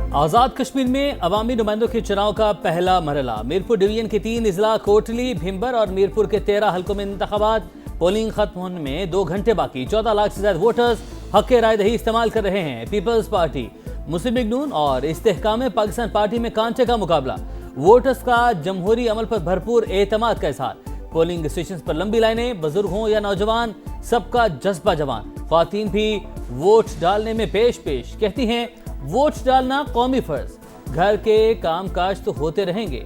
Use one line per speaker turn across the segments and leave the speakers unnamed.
आजाद कश्मीर में अवामी नुमाइंदों के चुनाव का पहला मरहला। मीरपुर डिवीजन के 3 अजला कोटली, भिम्बर और मीरपुर के 13 हल्कों में इंतखाबात। पोलिंग खत्म होने में 2 घंटे बाकी। 14 लाख से ज्यादा वोटर्स हक राय दही इस्तेमाल कर रहे हैं। पीपल्स पार्टी, मुस्लिम लीग नून और इस्तेहकाम पाकिस्तान पार्टी में कांटे का मुकाबला। वोटर्स का जमहूरी अमल पर भरपूर एतमाद का इजहार। पोलिंग स्टेशन पर लंबी लाइनें, बुजुर्ग हों या नौजवान, सबका जज्बा जवान। ख्वातीन भी वोट डालने में पेश कहती हैं वोट डालना कौमी फर्ज, घर के कामकाज तो होते रहेंगे।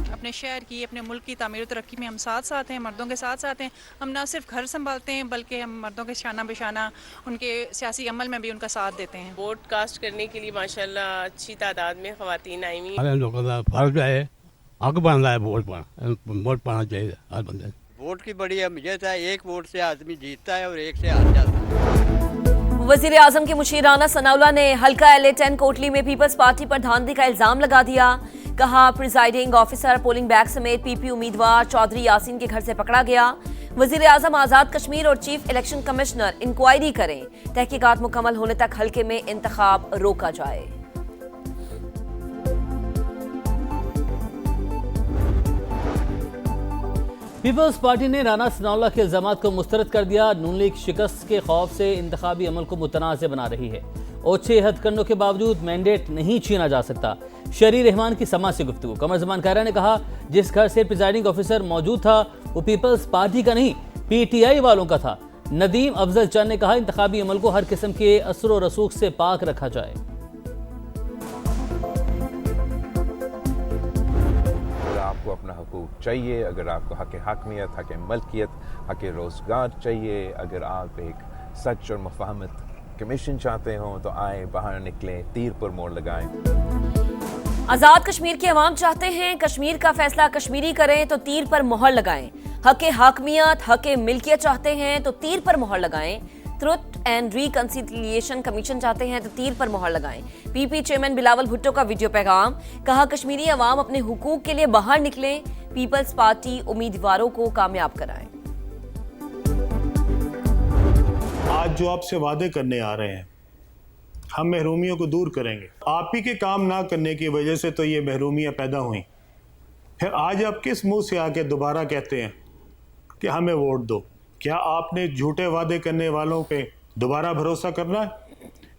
अपने शहर की, अपने मुल्क की तामीर तरक्की में हम साथ साथ हैं, मर्दों के साथ साथ हैं। हम ना सिर्फ घर संभालते हैं बल्कि हम मर्दों के शाना बेशाना उनके सियासी अमल में भी उनका साथ देते हैं।
वोट कास्ट करने के लिए माशाल्लाह अच्छी तादाद में ख्वातीन आई हुई।
हमारे लोगों का फर्ज है, हक बन रहा है वोट पाना चाहिए हर बंदे।
वोट की बड़ी अहमियत है। एक वोट से आदमी जीतता है और एक से हार जाता है।
वजीर आजम के मुशीर राना सनाउल्लाह ने हल्का LA-10 कोटली में पीपल्स पार्टी पर धांधली का इल्जाम लगा दिया। कहा प्रिजाइडिंग ऑफिसर पोलिंग बैग समेत PP उम्मीदवार चौधरी यासीन के घर से पकड़ा गया। वजीर आजम आजाद कश्मीर और चीफ इलेक्शन कमिश्नर इंक्वायरी करें। तहकीकात मुकम्मल होने तक हल्के में इंतखाब रोका जाए।
पीपल्स पार्टी ने राना सनाउल्लाह के इल्जामात को मुस्तरद कर दिया। नून लीग शिकस्त के खौफ से इंतखाबी अमल को मुतनाज़ बना रही है। ओछे हथकंडों के बावजूद मैंडेट नहीं छीना जा सकता। शरी रहमान की समा से गुफ्तगू। कमर जमान कायरा ने कहा जिस घर से प्रिजाइडिंग ऑफिसर मौजूद था वो पीपल्स पार्टी का नहीं PTI वालों का था। नदीम अफजल चंद ने कहा इंतखाबी अमल को हर किस्म के असर व रसूख से पाक रखा जाए।
आपको अपना हकूक चाहिए, अगर आपको हक हाकमियत, हक मलकियत, हक रोजगार चाहिए, अगर आप एक सच और मुफाहमत कमीशन चाहते हो तो आए, बाहर निकलें, तीर पर मोड़ लगाएं।
आजाद कश्मीर के अवाम चाहते हैं कश्मीर का फैसला कश्मीरी करें तो तीर पर मोहर लगाएं। हक हाकमियत, हक मिल्कियत चाहते हैं तो तीर पर मोहर लगाएं। ट्रुथ एंड रिकंसिलिएशन कमीशन चाहते हैं तो तीर पर मोहर लगाएं। PP चेयरमैन बिलावल भुट्टो का वीडियो पैगाम। कहा कश्मीरी अवाम अपने हुकूक के लिए बाहर निकलें, पीपल्स पार्टी उम्मीदवारों को कामयाब कराएं।
आज जो आपसे वादे करने आ रहे हैं हम महरूमियों को दूर करेंगे। आप ही के काम ना करने की वजह से तो ये महरूमियाँ पैदा हुई। फिर आज आप किस मुंह से आके दोबारा कहते हैं कि हमें वोट दो? क्या आपने झूठे वादे करने वालों पे दोबारा भरोसा करना है?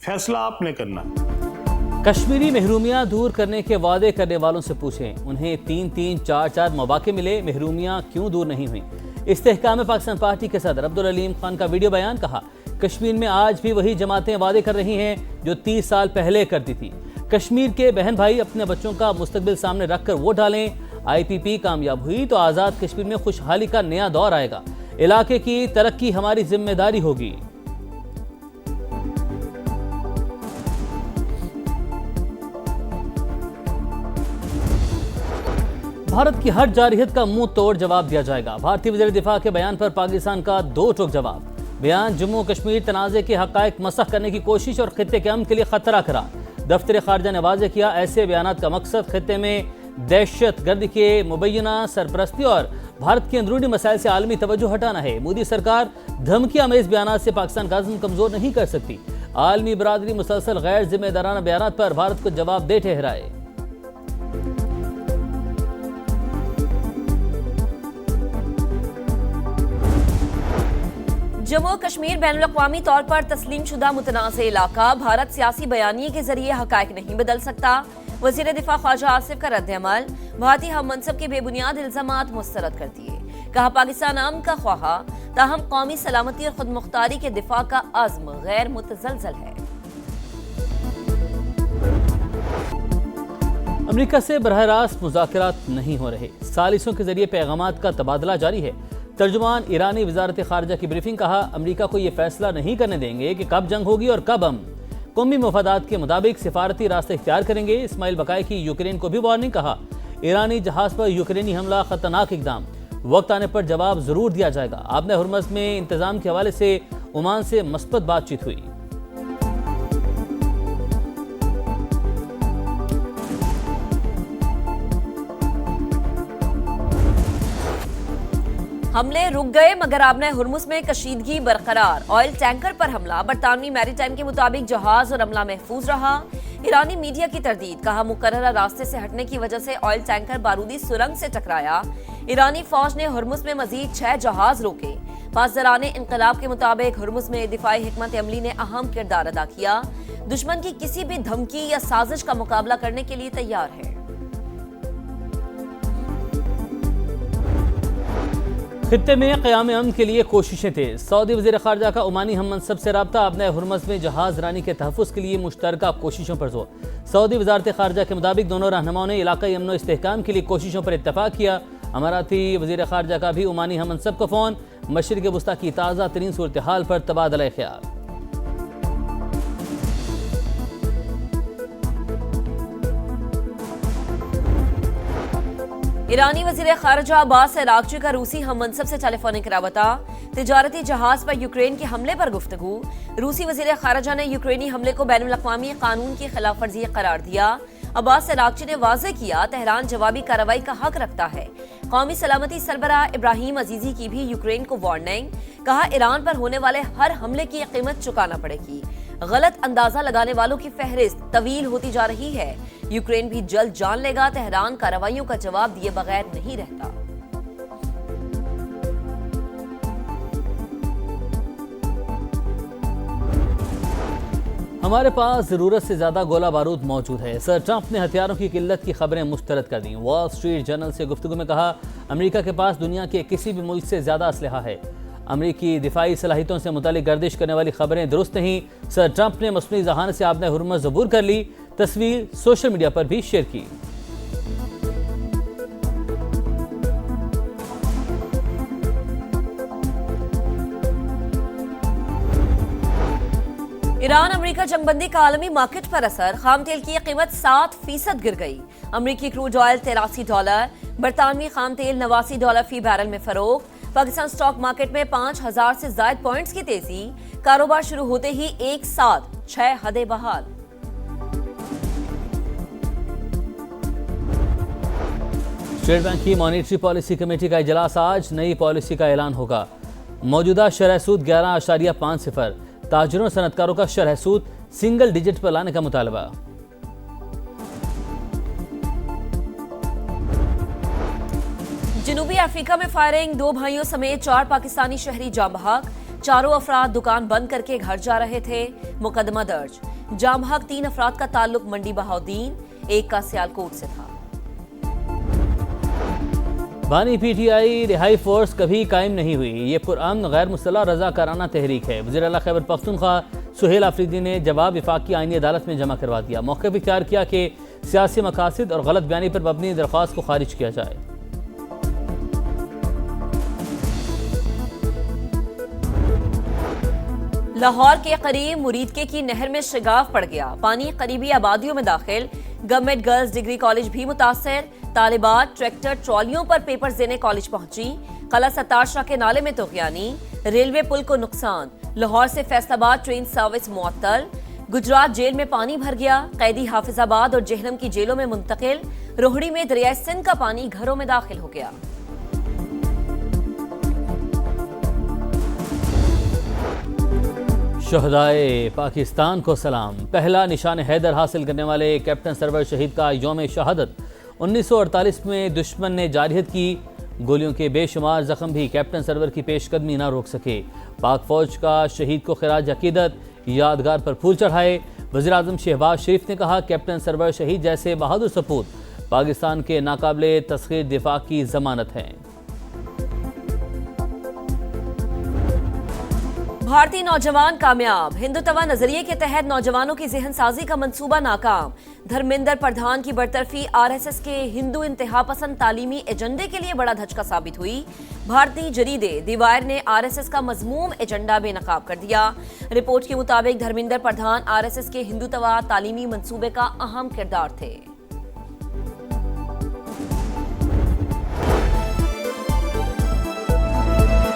फैसला आपने करना है।
कश्मीरी महरूमियाँ दूर करने के वादे करने वालों से पूछें उन्हें 3-3, 4-4 मौके मिले, महरूमियाँ क्यों दूर नहीं हुई? इस्तेहकाम पाकिस्तान पार्टी के सदर अब्दुल अलीम खान का वीडियो बयान। कहा कश्मीर में आज भी वही जमातें वादे कर रही हैं जो 30 साल पहले करती थी। कश्मीर के बहन भाई अपने बच्चों का मुस्तकबिल सामने रखकर वोट डालें। IPP कामयाब हुई तो आज़ाद कश्मीर में खुशहाली का नया दौर आएगा। इलाके की तरक्की हमारी जिम्मेदारी होगी। भारत की हर जारहियत का मुंह तोड़ जवाब दिया जाएगा। भारतीय वज़ीर दिफा के बयान पर पाकिस्तान का 2 टोक जवाब। बयान जम्मू कश्मीर तनाज़े के हक़ाइक़ मसख़ करने की कोशिश और खित्ते के अमन के लिए खतरा करार। दफ्तर ख़ारजा ने वाज़ेह किया ऐसे बयानात का मकसद खित्ते में दहशत गर्दी के मुबैना सरपरस्ती और भारत के अंदरूनी मसाइल से आलमी तवज्जो हटाना है। मोदी सरकार धमकी आमेज बयानात से पाकिस्तान का अज़्म कमज़ोर नहीं कर सकती। आलमी बरादरी मुसलसल गैर जिम्मेदाराना बयानात पर भारत को जवाब दे ठहराए।
जम्मू कश्मीर बैनुल-अक़वामी तौर पर तस्लीम शुदा मुतनाज़ इलाका। भारत सियासी बयानिए के जरिए हक़ाइक़ नहीं बदल सकता। वज़ीर दिफा ख्वाजा आसिफ का रद्द-ए-अमल। भारतीय हम मनसब के बेबुनियाद इल्ज़ामात मुस्तरद कर दिए। कहा पाकिस्तान अमन का ख्वाहा, ताहम कौमी सलामती और खुद मुख्तारी के दिफा का अज़्म गैर मुतज़लज़ल है।
अमेरिका से बरह रास्त मुज़ाकरात नहीं हो रहे। सालिसों के जरिए पैगामात का तबादला जारी है। तर्जुमान ईरानी वजारत खारजा की ब्रीफिंग। कहा अमेरिका को यह फैसला नहीं करने देंगे कि कब जंग होगी और कब हम कौमी मफादात के मुताबिक सिफारती रास्ते इख्तियार करेंगे। इस्माइल बकाई की यूक्रेन को भी वार्निंग। कहा ईरानी जहाज पर यूक्रेनी हमला खतरनाक इकदाम, वक्त आने पर जवाब जरूर दिया जाएगा। आपने हुर्मज़ में इंतजाम के हवाले से ओमान से मस्बत बातचीत हुई।
हमले रुक गए मगर आबना हुर्मुज में कशीदगी बरकरार। ऑयल टैंकर पर हमला, बरतानवी मैरीटाइम के मुताबिक जहाज और अमला महफूज रहा। ईरानी मीडिया की तरदीद, कहा मुकर्ररा रास्ते से हटने की वजह से ऑयल टैंकर बारूदी सुरंग से टकराया। ईरानी फौज ने हुर्मुज में मजीद 6 जहाज रोके। पासदारान इंकलाब के मुताबिक हुर्मुज में दिफाई हिकमत अमली ने अहम किरदार अदा किया। दुश्मन की किसी भी धमकी या साजिश का मुकाबला करने के लिए तैयार है।
खित्ते में क़याम अमन के लिए कोशिशें तेज। सऊदी वज़ीर ख़ारजा का ओमानी हम मनसब से रब्ता, अपने हुर्मुज़ में जहाज रानी के तहफ़्फ़ुज़ के लिए मुश्तरका कोशिशों पर जोर। सऊदी वज़ारत ख़ारजा के मुताबिक दोनों रहनुमाओं ने इलाक़ाई अमन व इस्तेहकाम के लिए कोशिशों पर इत्तफ़ाक़ किया। अमाराती वज़ीर ख़ारजा का भी ओमानी हम मनसब को फ़ोन, मशरिक़ वस्ता की ताज़ा तरीन सूरत हाल पर तबादला ख़्याल।
ईरानी वज़ीर ख़ारजा अब्बास अराग़ची का रूसी हम मनसब से टेलीफोनिक राबता। तिजारती जहाज पर यूक्रेन के हमले पर गुफ्तगू। रूसी वज़ीर ख़ारजा ने यूक्रेनी हमले को बैनुल अक़वामी कानून की खिलाफ वर्जी करार दिया। अब्बास अराग़ची ने वाज़ेह किया, तेहरान जवाबी कार्रवाई का हक रखता है। कौमी सलामती सरबराह इब्राहिम अजीज़ी की भी यूक्रेन को वार्निंग, कहा ईरान पर होने वाले हर हमले की कीमत चुकाना पड़ेगी। गलत अंदाजा लगाने वालों की फहरिस्त तवील होती जा रही है। यूक्रेन भी जल्द जान लेगा, तेहरान कार्रवाइयों का जवाब दिए बगैर नहीं रहता।
हमारे पास ज़रूरत से ज़्यादा गोला बारूद मौजूद है। सर ट्रंप ने हथियारों की किल्लत की खबरें मुस्तरद कर दी। वॉल स्ट्रीट जर्नल से गुफ्तगू में कहा, अमेरिका के पास दुनिया के किसी भी मुल्क से ज़्यादा असलहा है। अमेरिकी दिफाई सलाहियतों से मुतालिक गर्दिश करने वाली खबरें दुरुस्त नहीं। सर ट्रंप ने मसनूई जहान से आबना हुर्मुज़ ज़बूर कर ली। तस्वीर सोशल मीडिया पर भी शेयर की।
ईरान अमेरिका जंगबंदी का आलमी मार्केट पर असर, खाम तेल की कीमत 7% गिर गई। अमेरिकी क्रूड ऑयल $83, बरतानवी खाम तेल $89 फी बैरल में फरोख्त। पाकिस्तान स्टॉक मार्केट में 5000 से ज्यादा पॉइंट्स की तेजी। कारोबार शुरू होते ही एक साथ 6 हदें बहाल।
स्टेट बैंक की मॉनेटरी पॉलिसी कमेटी का इजलास आज, नई पॉलिसी का ऐलान होगा। मौजूदा शरह सूद 11.50, ताजरों और सनतकारों का शरह सूद सिंगल डिजिट पर लाने का मुतालबा।
जनूबी अफ्रीका में फायरिंग, 2 भाइयों समेत 4 पाकिस्तानी शहरी जाम बहक। 4 अफराद दुकान बंद करके घर जा रहे थे, मुकदमा दर्ज। जाम बहक 3 अफराद का ताल्लुक मंडी बहाउद्दीन, एक का सियालकोट से था।
बानी पीटीआई रिहाई फोर्स कभी कायम नहीं हुई, ये पुरअमन गैर मुसल्लह रज़ाकाराना तहरीक है। वज़ीर आला खैबर पख्तूनख्वा सुहेल आफरीदी ने जवाब वफाकी आईनी अदालत में जमा करवा दिया। मौक़िफ़ इख्तियार किया कि सियासी मकासद और गलत बयानी पर मबनी दरख्वास्त को खारिज किया जाए।
लाहौर के करीब मुरीदके की नहर में शिगाफ पड़ गया, पानी करीबी आबादियों में दाखिल। गवर्नमेंट गर्ल्स डिग्री कॉलेज भी मुतासर। तालिबात ट्रैक्टर ट्रॉलियों पर पेपर्स देने कॉलेज पहुंची। कला सत्तार शाह के नाले में तोग़यानी। रेलवे पुल को नुकसान। लाहौर से फैसलाबाद ट्रेन सर्विस मुअत्तल। गुजरात जेल में पानी भर गया, कैदी हाफिजाबाद और जेहलम की जेलों में मुंतकिल। रोहड़ी में दरिया सिंध का पानी घरों में दाखिल हो गया।
शहदाए पाकिस्तान को सलाम। पहला निशान हैदर हासिल करने वाले कैप्टन सरवर शहीद का यौम शहादत। 1948 में दुश्मन ने जारहियत की, गोलियों के बेशुमार जख्म भी कैप्टन सरवर की पेशकदमी ना रोक सके। पाक फौज का शहीद को खिराज अकीदत, यादगार पर फूल चढ़ाए। वज़ीर आज़म शहबाज शरीफ ने कहा, कैप्टन सरवर शहीद जैसे बहादुर सपूत पाकिस्तान के नाकाबिले तस्खीर दिफा की जमानत हैं।
भारतीय नौजवान कामयाब, हिंदुत्व नजरिए के तहत नौजवानों की जहन साजी का मंसूबा नाकाम। धर्मेंद्र प्रधान की बरतरफी आरएसएस के हिंदू इंतहा पसंद तालीमी एजेंडे के लिए बड़ा धचका साबित हुई। भारतीय जरीदे दी वायर ने आरएसएस का मजमूम एजेंडा बेनकाब कर दिया। रिपोर्ट के मुताबिक धर्मेंद्र प्रधान आरएसएस के हिंदुत्व तालीमी मंसूबे का अहम किरदार थे।